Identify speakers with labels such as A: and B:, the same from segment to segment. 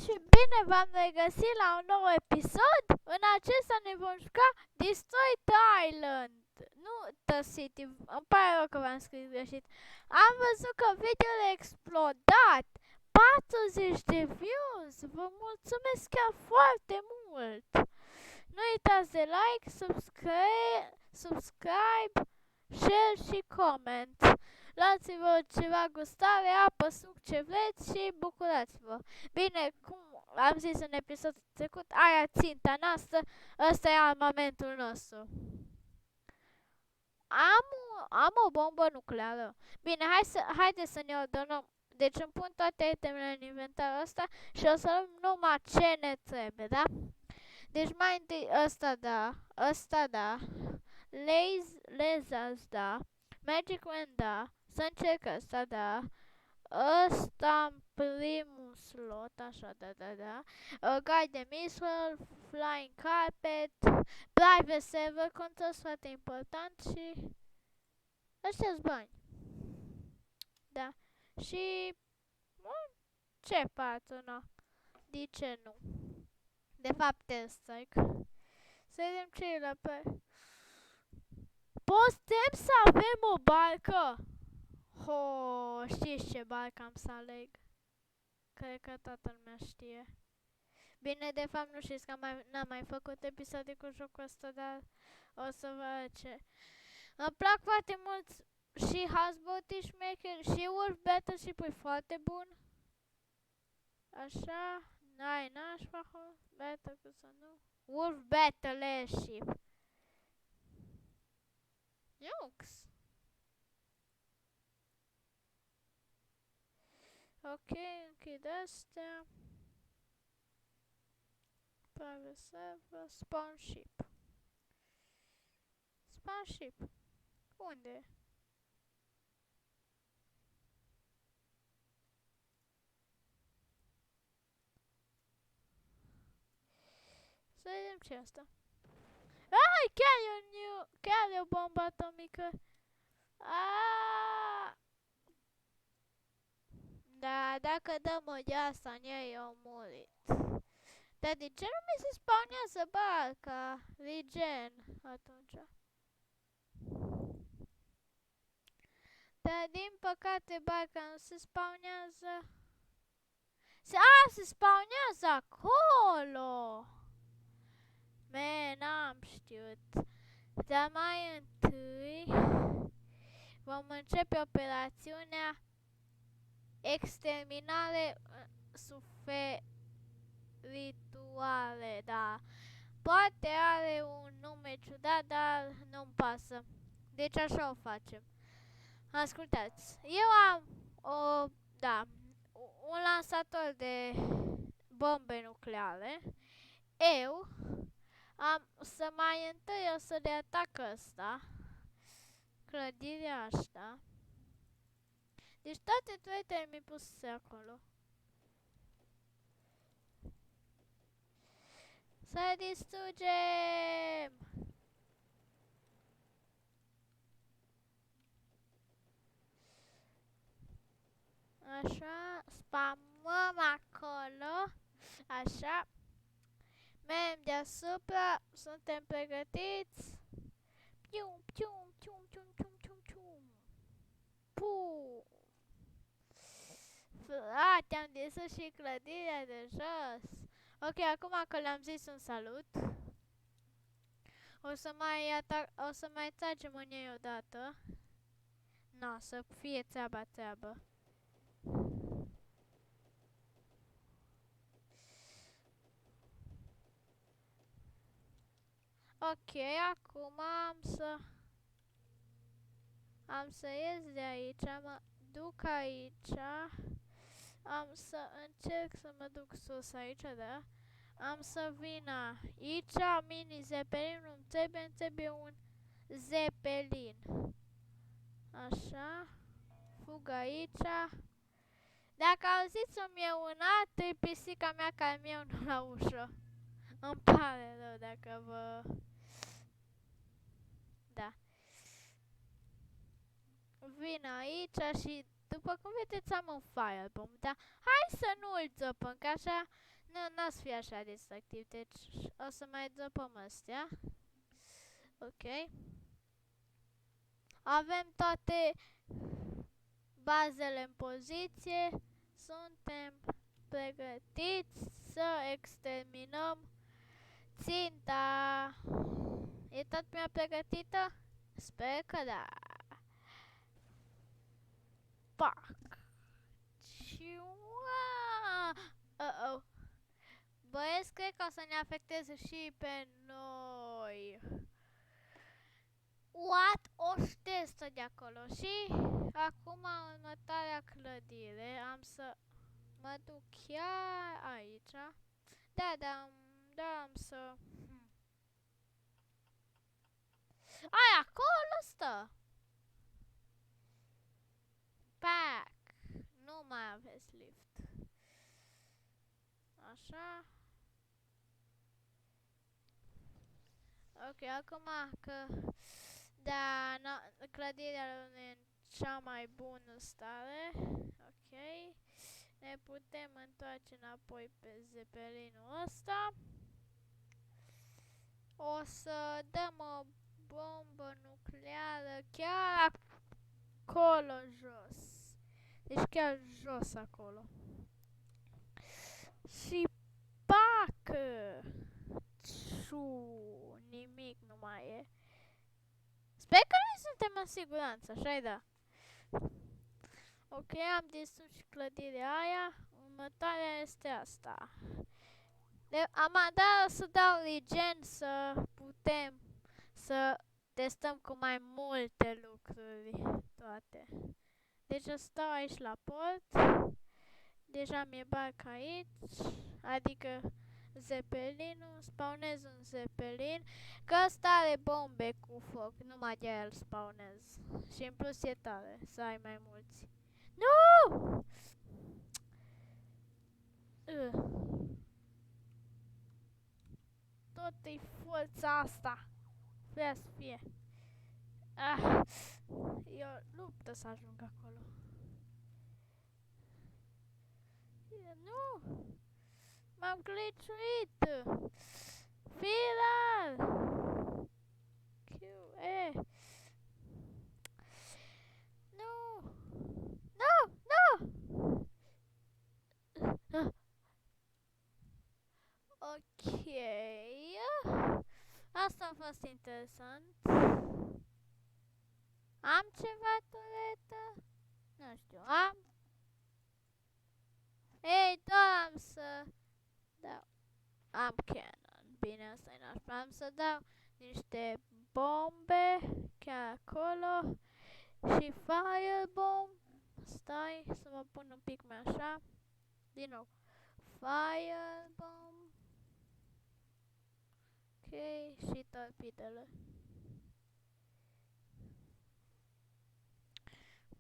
A: și bine v-am regăsit la un nou episod. În acesta ne vom juca Destroy Island. Nu The City, îmi pare rău că v-am scris greșit. Am văzut că videoul a explodat. 40 de views, vă mulțumesc chiar foarte mult. Nu uitați de like, subscribe, share și comment. Luați-vă ceva gustare, apă, suc, ce vreți și bucurați-vă. Bine, cum am zis în episodul trecut, aia ținta noastră, ăsta e armamentul nostru. Am o bombă nucleară. Bine, haideți să ne ordonăm. Deci îmi pun toate itemele în inventarul ăsta și o să luăm numai ce ne trebuie, da? Deci mai întâi ăsta da, lasers da, Magic Wand da, să încerc ăsta da, ăsta în primul slot, așa da, Guide Missile, Flying Carpet, Private Server Control, foarte important și ăștia-s bani. Da, și ce patru, de ce nu? De fapt, Airstrike. Să vedem ce e la pe... Putem să avem o barcă? Știți ce barcă am să aleg? Cred că toată lumea știe. Bine, de fapt nu știți că n-am mai făcut episoade cu jocul ăsta, dar o să vă arăt ce. Îmi plac foarte mult și Houseboat Maker și Wolf Battleship e foarte bun. Așa, n-aș fac Battle cu să nu. Wolf Battleship. Nux. Ok, închid astea. Private server, spawn ship. Spawn ship. Unde? Să vedem ce e asta. Ai, chiar e o bombă atomică. Da, dacă dăm o de asta în ea, eu murit. Dar de ce nu mi se spawnează barca? Regen, atunci. Dar din păcate barca nu se spawnează. Se spawnează acolo! N-am știut. Dar mai întâi vom începe operațiunea exterminare suferitoare, da. Poate are un nume ciudat, dar nu-mi pasă. Deci așa o facem. Ascultați, eu am un lansator de bombe nucleare. Eu am să mai întâi o să le atac ăsta. Clădirea asta. Deci toate toate mi-ai pus acolo. Să distrugem! Așa, spamăm acolo. Așa. Mergem deasupra, suntem pregătiți. Pium, pium, pium, pium, pium, pium, pium. Puu! Te-am distrus și clădirea de jos. Ok, acum că le-am zis un salut, o să mai tragem în ei odată. No, să fie treabă. Ok, acum am să ies de aici, mă duc aici. Am să încerc să mă duc sus aici, da? Am să vin aici, mini zeppelin, îmi trebuie un zeppelin. Așa, fug aici. Dacă auziți un mieunat, e pisica mea care mieună la ușă. Îmi pare rău dacă vă... Da. Vin aici și După cum vedeți, am un firebomb, dar hai să nu îl țopăm, că așa n-ați fi așa distractiv, deci o să mai țopăm astea. Ok. Avem toate bazele în poziție, suntem pregătiți să exterminăm ținta. E tot lumea pregătită? Sper că da. Pac! Ciua! Uh-oh. Băieți, cred că o să ne afecteze și pe noi. What? O ștestă de acolo. Și acum următoarea clădire. Am să mă duc chiar aici. Da, am să... Ai, acolo stă! Pac! Nu mai aveți lift. Așa. Ok, acum că da, clădirea nu e în cea mai bună stare. Ok. Ne putem întoarce înapoi pe zepelinul ăsta. O să dăm o bombă nucleară chiar acolo jos. Deci chiar jos acolo. Și pac! Nimic nu mai e. Sper că noi suntem în siguranță, așa-i da. Ok, am distrus și clădirea aia. Următoarea este asta. Am dat să dau regen să putem să testăm cu mai multe lucruri toate. Deci o stau aici la port. Deja mi-e barca aici. Adică zepelinul. Spawnez un zepelin. Că ăsta are bombe cu foc. Numai de el spawnez. Și în plus e tare să ai mai mulți. Nu! Tot-i forța asta. Vrea să fie. E o luptă să ajung acolo. Nu! M-am glitchuit! Filar! Q-E! Nu! Nu! Nu! Ok. Asta a fost interesant. Am ceva turetă? Nu știu, am? Ei, doar am să dau. Am cannon. Bine, asta e nașpa. Am să dau niște bombe chiar acolo. Și firebomb. Stai să mă pun un pic mai așa. Din nou. Firebomb. Ok, și torpidele.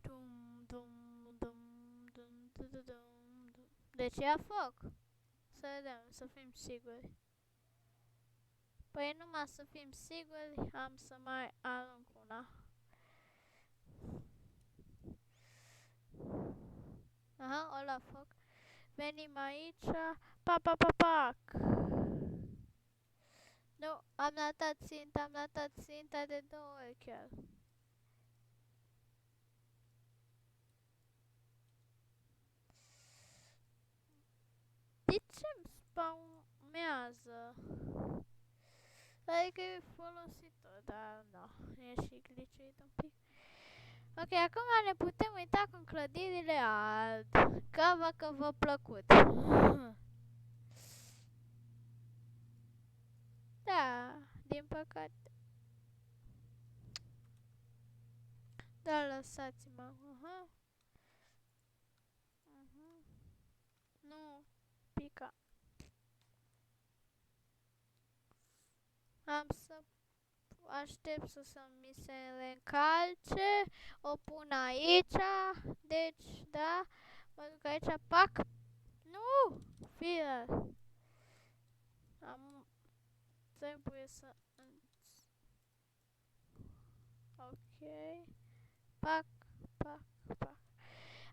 A: Dum, dum, dum, dum, dum, dum, dum. Deci ia foc. Să vedem, să fim siguri. Păi numai să fim siguri, am să mai arunc una. Aha, ăla foc. Venim aici. Pac. Nu, am ratat ținta de 2 ori chiar. De ce-mi spawnează? Adică e folositor, dar nu, e și glitchuit un pic. Ok, acum ne putem uita cum clădirile ard. Că v-a plăcut. Da, din păcate. Da, lăsați-mă. Nu, pica. Am să aștept să mi se reîncalce. O pun aici. Deci, da. Mă duc aici. Pac. Nu! Fie. Trebuie să... Ok. Pac.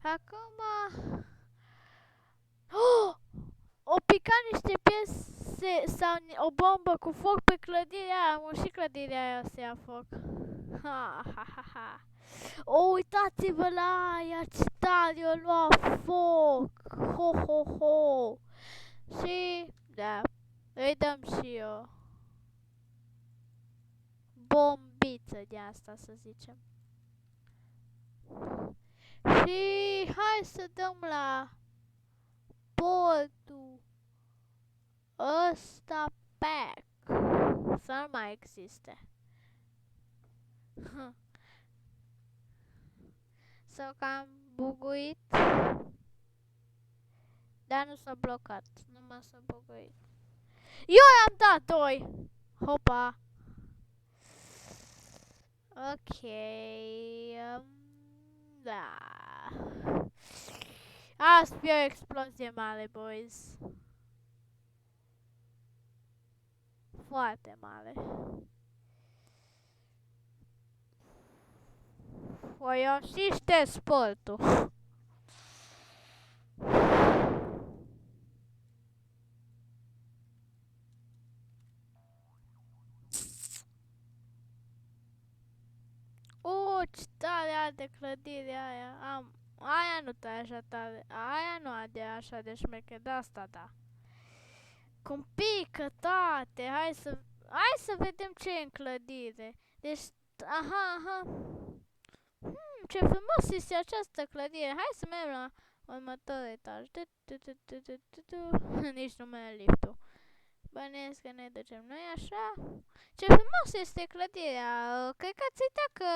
A: Acum... Oh! O picat niște piese sau o bombă cu foc pe clădirea aia, și clădirea aia se ia foc. Ha, ha, ha, ha. O, uitați-vă la aia, ce tare o lua foc! Ho, ho, ho! Și, da, îi dăm și eu bombiță de asta, să zicem. Și hai să dăm la portul ăsta pack. Să nu mai existe. S-a cam buguit. Dar nu s-a blocat. Numai s-a buguit. Eu i-am dat 2. Hopa. Ok. Da. Asta fie o explozie mare, boys. Foarte mare. O iau și șters portul. Ce tare arde clădirea aia. Aia nu e așa tare. Aia nu arde așa de șmecher, de asta da. Cum pică toate. Hai să vedem ce e în clădire. Deci, aha. Ce frumos este această clădire. Hai să mergem la următorul etaj. Nici nu merge liftul. Bănuiesc că ne ducem noi așa. Ce frumos este clădirea. Cred că ați uitat că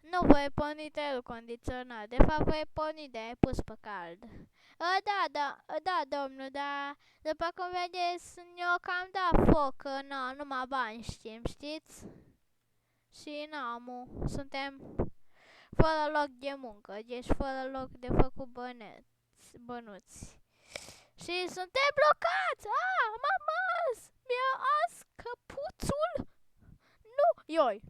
A: nu voi porni aerul condiționat. De fapt voi porni de ai pus pe cald. Da, domnul, dar după cum vedeți, eu cam da foc, că numai bani știți? Și suntem fără loc de muncă, deci fără loc de făcut bănuți. Și suntem blocați! Mamă! Mi-a ars căpuțul! Nu! Ioi!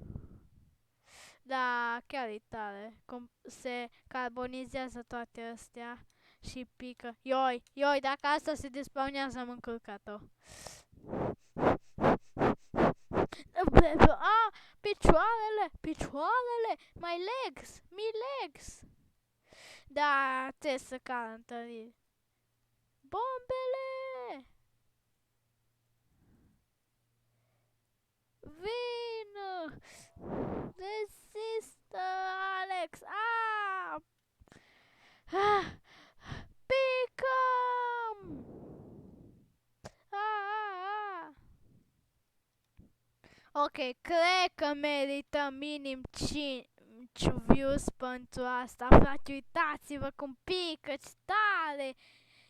A: Da, chiar e tare. Cum se carbonizează toate astea și pică. Ioi, dacă asta se despawnează, am încurcat-o. Picioarele! My legs! Da, trebuie să car întăriri. Bombele! Vină! Rezistă, Alex! Picăm! Ok, cred că merităm minim 5 views pentru asta, frate, uitați-vă cum pică, ce tare!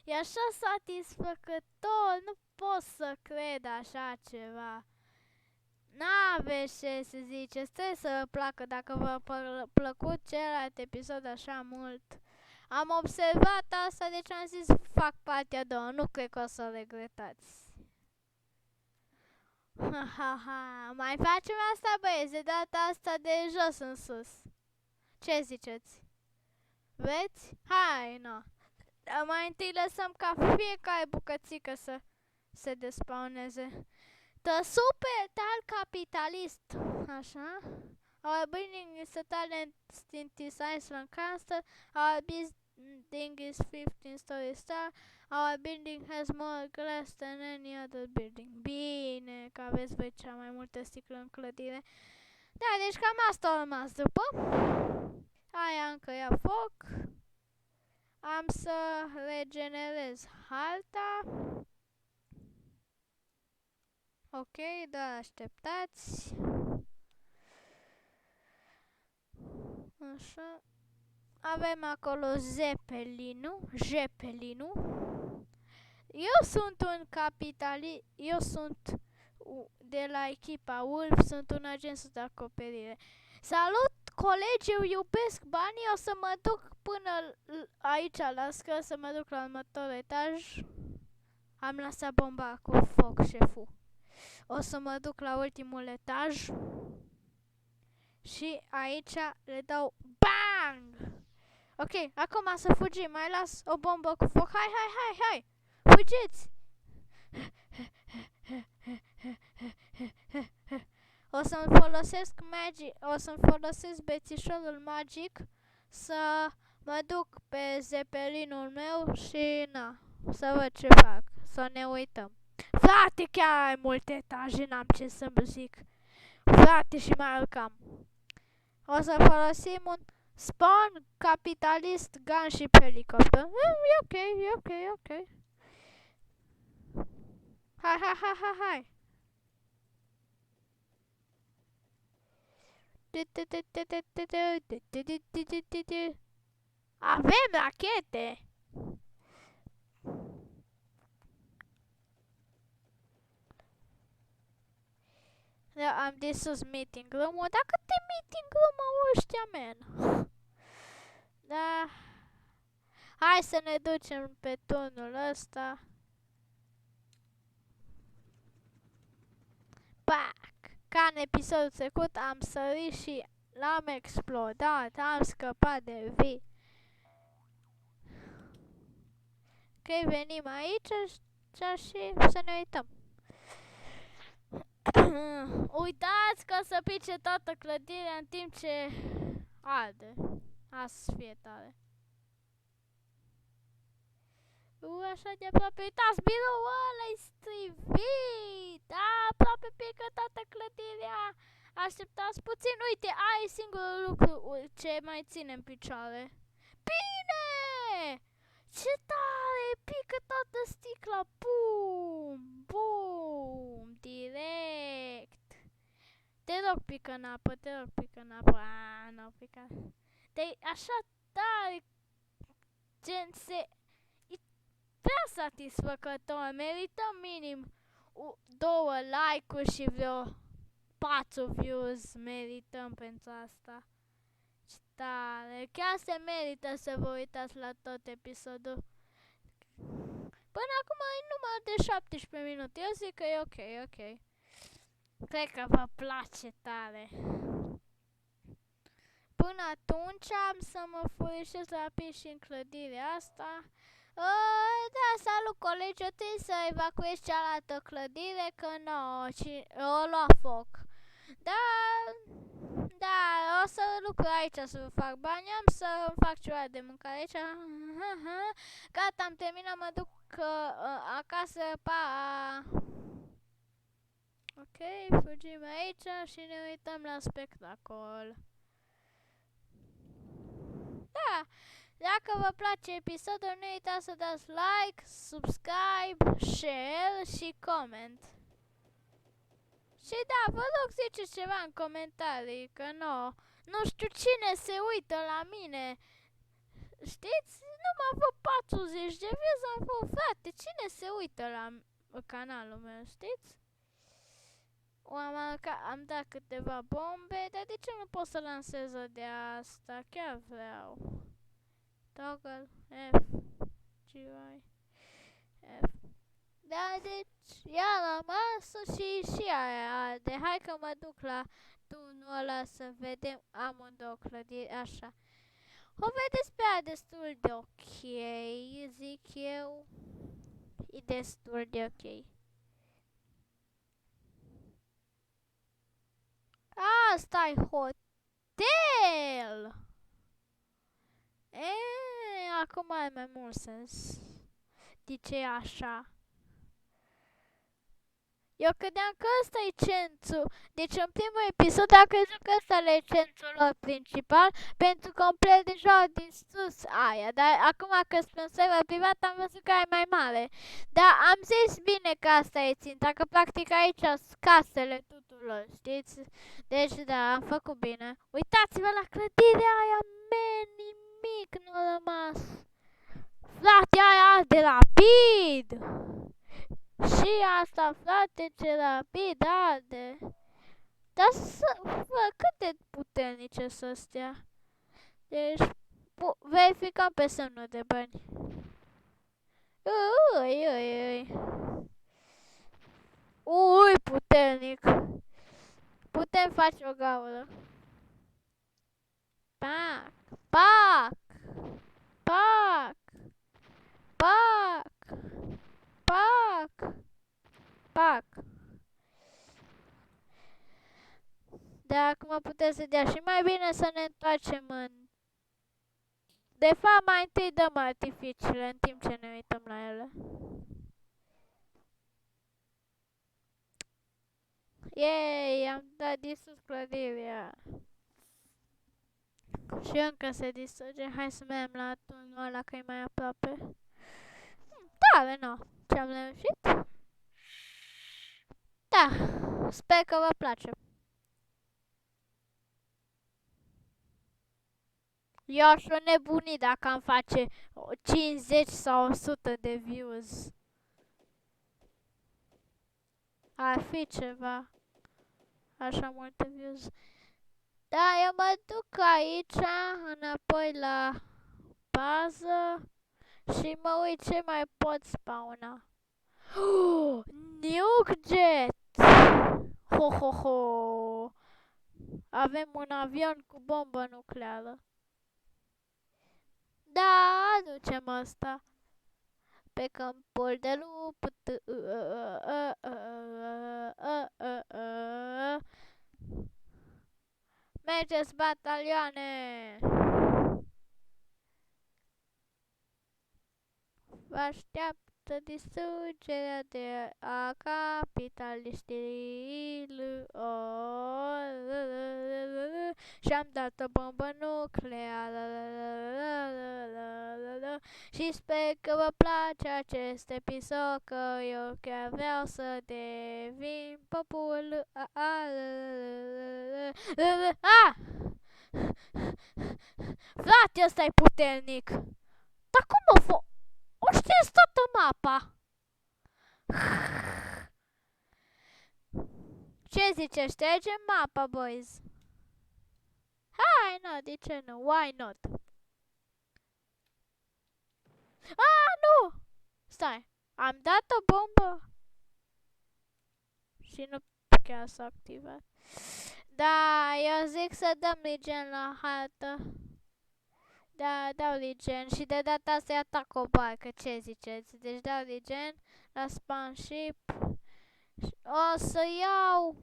A: E așa satisfăcător, nu pot să cred așa ceva. N-aveți ce să ziceți, trebuie să vă placă dacă v-a plăcut celălalt episod așa mult. Am observat asta, deci am zis fac partea a doua, nu cred că o să o regretați. Mai facem asta, băieți, de data asta de jos în sus. Ce ziceți? Vreți? Hai, Dar mai întâi lăsăm ca fiecare bucățică să se despawneze. The super tal capitalist. Așa. Our building is a talent synthesized from cancer. Our building is 15 story star. Our building has more glass than any other building. Bine, că aveți voi cea mai multă sticlă în clădire. Da, deci cam asta a rămas după. Aia încă ia foc. Am să regenerez halta. Ok, da, așteptați. Așa. Avem acolo Zeppelinu. Eu sunt un capitalist, eu sunt de la echipa Wolf, sunt un agent de acoperire. Salut, colegi, eu iubesc banii, o să mă duc până aici la scări, să mă duc la următorul etaj. Am lăsat bomba cu foc, șeful. O să mă duc la ultimul etaj și aici le dau BANG! Ok, acum să fugim, mai las o bombă cu foc. Hai! Fugiți! O să-mi folosesc bețișorul magic să mă duc pe zepelinul meu și să văd ce fac, să ne uităm. Frate, chiar ai multe etaje, n-am ce să zic. Frate, și mai urcam. O să folosim un spawn capitalist gunship helicopter. E ok. Hai. Avem rachete! Da, am disus meeting room-ul. Dar câte meeting room au ăștia, man? Da. Hai să ne ducem pe turnul ăsta. Pac! Ca în episodul trecut am sărit și l-am explodat. Am scăpat de vii. Ok, venim aici și să ne uităm. Uitați că să pice toată clădirea în timp ce arde. Asta să fie tare. Așa de aproape, uitați, biroul ăla-i strivit. Da, aproape pică toată clădirea. Așteptați puțin, uite, aia e singurul lucru ce mai ține în picioare. Bine! Ce tare! Pică toată sticla! Bum! Direct! Te rog, pică în apă. Nu pică. Deci așa tare, gen e prea satisfăcător. Merităm minim 2 like-uri și vreo 4 views. Merităm pentru asta. Ce tare! Chiar se merită să vă uitați la tot episodul. Până acum e număr de 17 minute. Eu zic că e ok. Cred că vă place tare. Până atunci am să mă furișez rapid și în clădirea asta. Da, salut colegi, eu trebuie să evacuez cealaltă clădire că o lua foc. Da, o să lucru aici să vă fac bani, am să fac ceva de mâncare aici. Gata, am terminat, mă duc acasă, pa! Ok, fugim aici și ne uităm la spectacol. Da, dacă vă place episodul, nu uitați să dați like, subscribe, share și comment. Și da, vă rog ziceți ceva în comentarii, că nu știu cine se uită la mine. Știți? Numai vă 40 de views am fost, frate, cine se uită la canalul meu, știți? Am dat câteva bombe, dar de ce nu pot să lansez de asta? Chiar vreau. Toggle F G Y F. Da, deci ia la masă și aia de hai că mă duc la turnul ăla să vedem amândouă clădiri, așa. O vedeți pe aia destul de ok, zic eu. E destul de ok. Asta-i hotel! Acum are mai mult sens. De ce e așa? Eu credeam că ăsta e centru. Deci în primul episod am crezut că ăsta e centrul lor principal, pentru că complet deja au distrus aia. Dar acum că spun server privat am văzut că e mai mare. Dar am zis bine că asta e ținta, că practic aici sunt casele tuturor, știți? Deci da, am făcut bine. Uitați-vă la clădirea aia, man, nimic nu a rămas. Frate, aia arde rapid! Și asta, frate, ce rapid arde. Dar cât de puternice să stea. Deci, verificăm pe semnul de bani. Ui, puternic. Putem face o gaură. Pac, pac. mă puteți să dea și mai bine să ne întoarcem în... De fapt, mai întâi dăm artificiile în timp ce ne uităm la ele. Yay, am dat distrus clădirea. Și încă se distruge. Hai să mergem la turnul ăla că e mai aproape. Da, nu. Ce-am reușit? Da, sper că vă place. Eu aș fi nebunit dacă am face 50 sau 100 de views. Ar fi ceva. Așa multe views. Da, eu mă duc aici, înapoi la bază și mă uit ce mai pot spawna. Nukejet! Ho, ho, ho! Avem un avion cu bombă nucleară. Da, aducem asta. Pe câmpul de luptă. Mergeți, batalioane! Vă așteaptă distrugerea de a capitaliștilor. Și-am dat o bombă nucleară. Și sper că vă place acest episod, că eu chiar vreau să devin popul. Frate, ăsta e puternic! Dar cum o știți toată mapa? Ce zice? Ștergem mapa, boys. Hai, no, de ce nu? Why not? Nu! Stai, am dat o bombă și nu chiar s-a activat. Da, eu zic să dăm regen la hartă. Da, dau regen și de data asta atac o barcă, ce ziceți? Deci dau regen la spawn ship. O să iau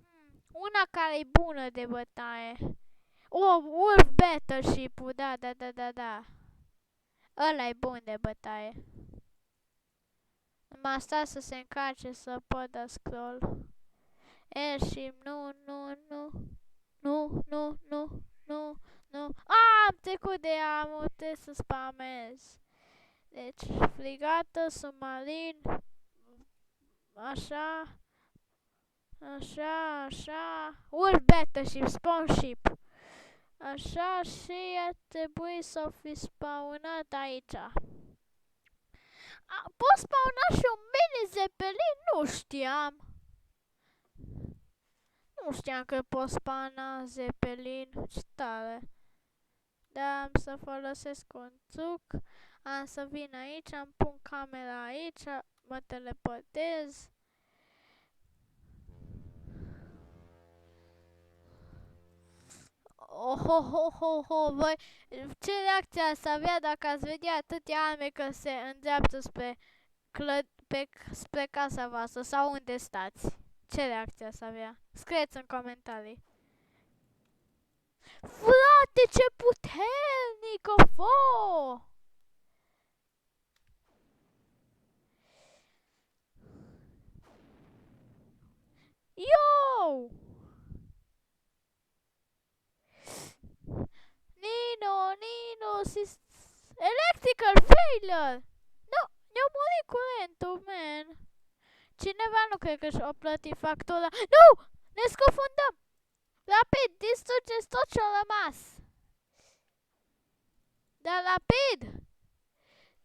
A: una care e bună de bătaie. Wolf Battleship-ul, da. Ăla e bun de bătaie. Numai asta să se încarce să pot da scroll. Airship, nu. Am trecut de ea, trebuie să spamez. Deci, frigată, submarin, așa. Wolf Battleship, spawn ship. Așa și ar trebui să fi spawnat aici. Pot spawna și un mini zeppelin? Nu știam. Nu știam că pot spawna zeppelin. Ce tare. Da, am să folosesc un truc. Am să vin aici, am pun camera aici, mă teleportez. Voi, ce reacție ați avea dacă ați vedea atâtea arme că se îndreaptă spre casa voastră sau unde stați? Ce reacție ați avea? Scrieți în comentarii. Frate, ce puternic o fo! Yo! Nino, electrical failure! Nu, ne-a murit curentul, man. Cineva nu cred că și-a plătit factura. Nu! Ne scufundăm! Rapid, distrugeți tot ce-a rămas! Dar rapid!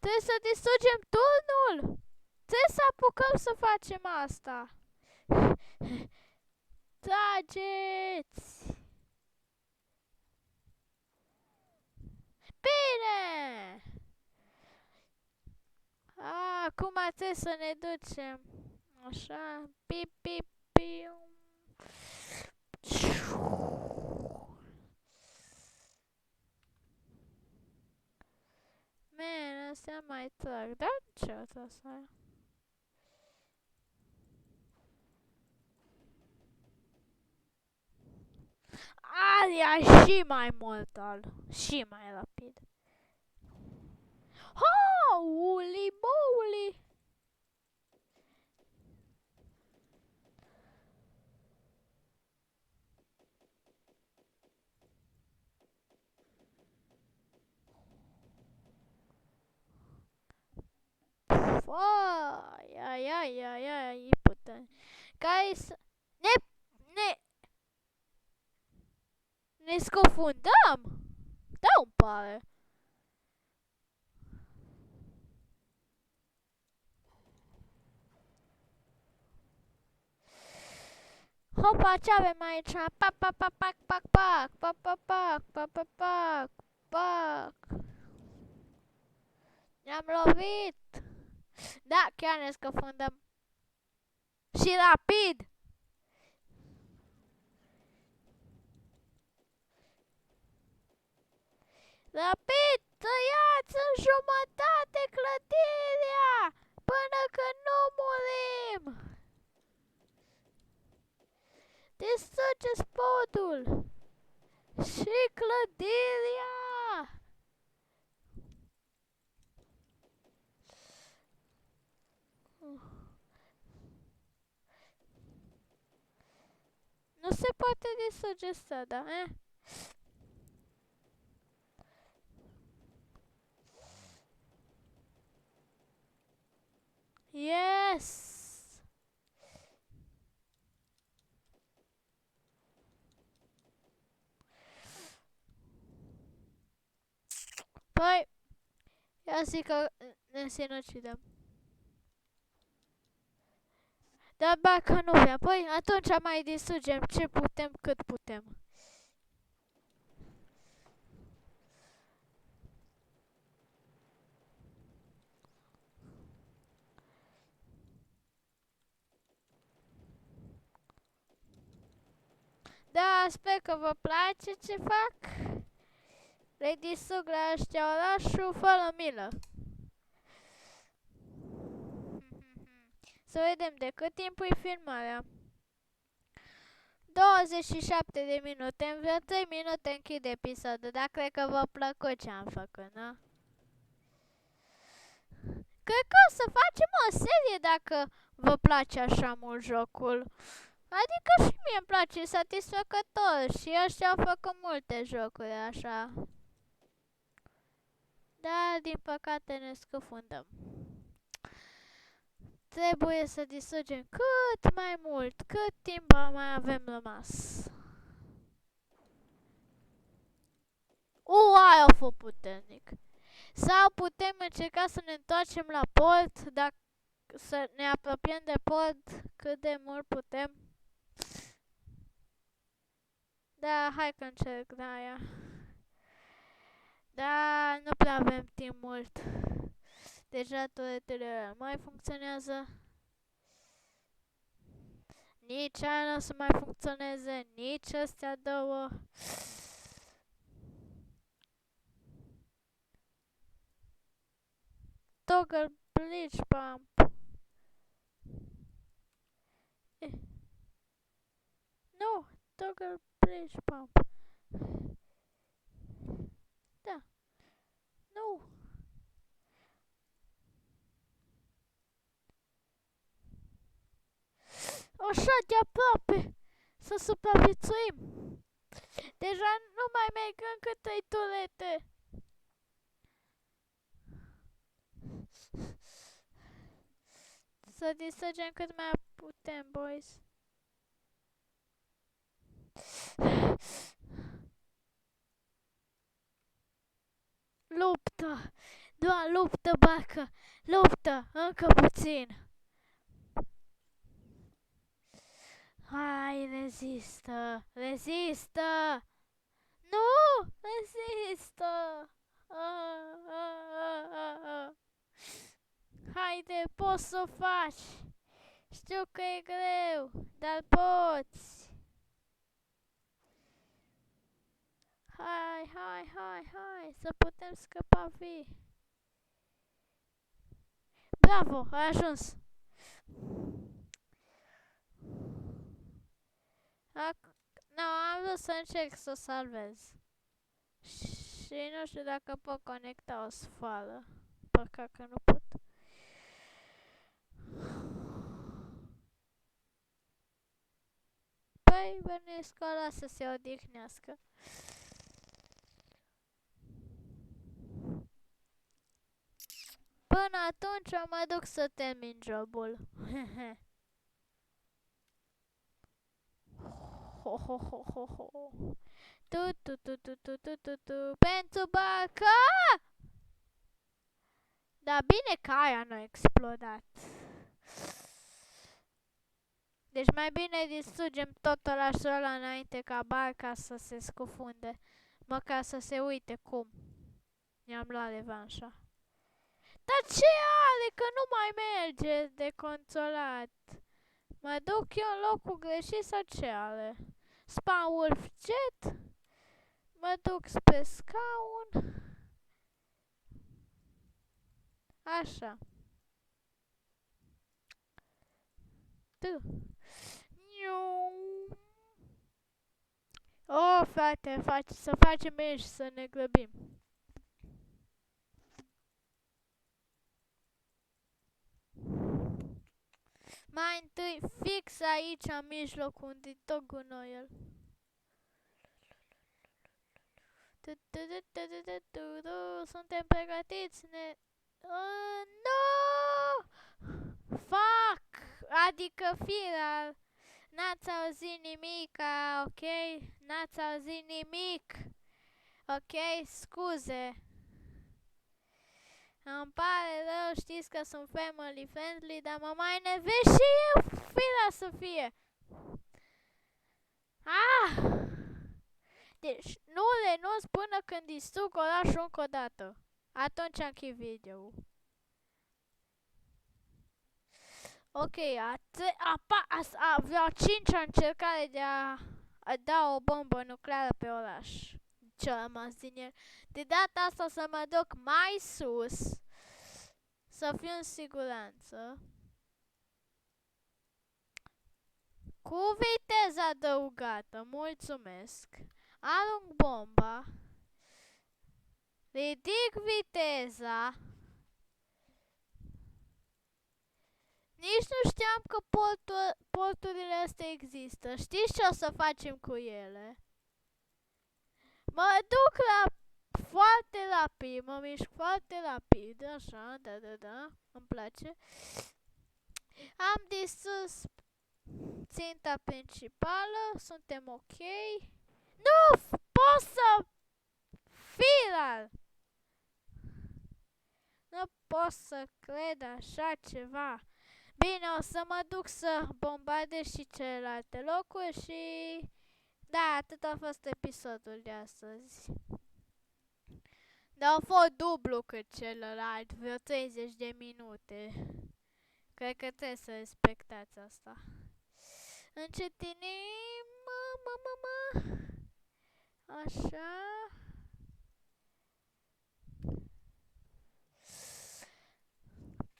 A: Trebuie să distrugem turnul! Trebuie să apucăm să facem asta! Trageți! Bine! Acum trebuie să ne ducem. Așa, pip. Man, astea mai trag, dar ce o să ai? Aia și mai mult, și mai rapid. Holy moly! Ai, putem. Guys, ne scufundăm? Da, îmi pare. Hopa, ce avem aici? Pac, pac, pac, pac, pac, pac, pac, pac, pac, pac, pac, pac, pac. Ne-am lovit. Da, chiar ne scufundăm. Și rapid. Rapid, tăiați în jumătate clădirea până când nu murim. Distrugeți podul și clădirea. Nu se poate distruge strada, Yes! Păi, eu zic că ne sinucidem. Dar dacă nu vrea, păi atunci mai distrugem ce putem cât putem. Da, sper că vă place ce fac. Le distrug la ăștia orașul fără milă. Să vedem de cât timp e filmarea. 27 de minute, în vreo 3 minute închid episodul, dar cred că v-a plăcut ce am făcut, nu? Cred că o să facem o serie dacă vă place așa mult jocul. Adică și mie îmi place, satisfăcător și ăștia au făcut multe jocuri așa. Dar din păcate ne scufundăm. Trebuie să distrugem cât mai mult, cât timp mai avem rămas. Aia a fost puternic. Sau putem încerca să ne întoarcem la port, dacă să ne apropiem de port cât de mult putem. Da, hai că încerc, da, aia. Da, nu prea avem timp mult. Deja turetele mai funcționează. Nici aia nu o să mai funcționeze, nici astea două. Toggle bleach pump. Nu, toggle bleach pump. Da. Nu. Așa de aproape să supraviețuim. Deja nu mai merg încă 3 turete. Să distrugem cât mai putem, boys. Luptă! Da, luptă, barcă! Luptă! Încă puțin! Hai, rezistă! Rezistă! Nu! Rezistă! Haide, poți să o faci! Știu că e greu, dar poți! Hai, să putem scăpa vii! Bravo, ai ajuns! Nu, am vrut să încerc să o salvez. Și nu știu dacă pot conecta o sfoară. Păcat că nu pot. Păi, bănuiesc că o las să se odihnească. Până atunci o mă duc să termin jobul. Ho, ho, ho, ho, ho. Tu, tu, tu, tu, tu, tu, tu, tu. Pentru barca! Dar bine că aia nu a explodat. Deci mai bine distrugem tot orașul ăla înainte ca barca să se scufunde. Măcar să se uite cum. I-am luat revanșa. Dar ce are că nu mai merge de controlat? Mă duc eu în locul greșit sau ce are? Spawn Wolf Jet? Mă duc spre scaun. Așa. Tu. Oh, frate, să facem bine și să ne grăbim. Mai întâi, fix aici, în mijloc, unde e tot gunoiul. Suntem pregătiți? No! Fuck! Adică Firal, n-ați auzit nimica, ok? N-ați auzit nimic, ok? Scuze. Îmi pare rău, știți că sunt family friendly, dar mă mai enervez și eu, Firal să fie. Ah! Deci nu renunț până când distrug orașul încă o dată. Atunci închid video-ul. Ok, avea 5-a încercare de a da o bombă nucleară pe oraș. Ce a rămas din el. De data asta să mă duc mai sus. Să fiu în siguranță. Cu viteză adăugată, mulțumesc. Arunc bomba. Ridic viteza. Nici nu știam că porturile astea există. Știți ce o să facem cu ele? Mă duc foarte rapid, mă mișc foarte rapid, așa, da, îmi place. Am distrus ținta principală, suntem ok. Nu pot să... Firal! Nu pot să cred așa ceva. Bine, o să mă duc să bombardez și celelalte locuri și... Da, atât a fost episodul de astăzi. Dar a fost dublu cât celălalt, vreo 30 de minute. Cred că trebuie să respectați asta. Încetinim, așa.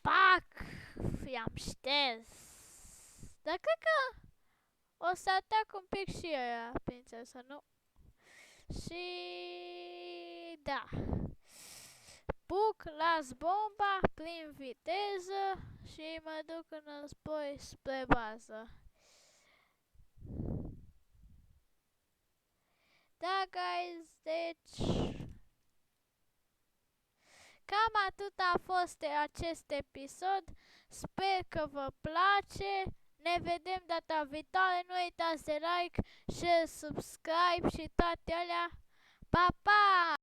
A: Pac! I-am șters. Dar cred că o să atac un pic și aia, prințesa, nu? Și... da. Buc, las bomba prin viteză și mă duc în război spre bază. Da, guys, deci... cam atât a fost de acest episod. Sper că vă place. Ne vedem data viitoare. Nu uitați de like, share, subscribe și toate alea. Pa, pa!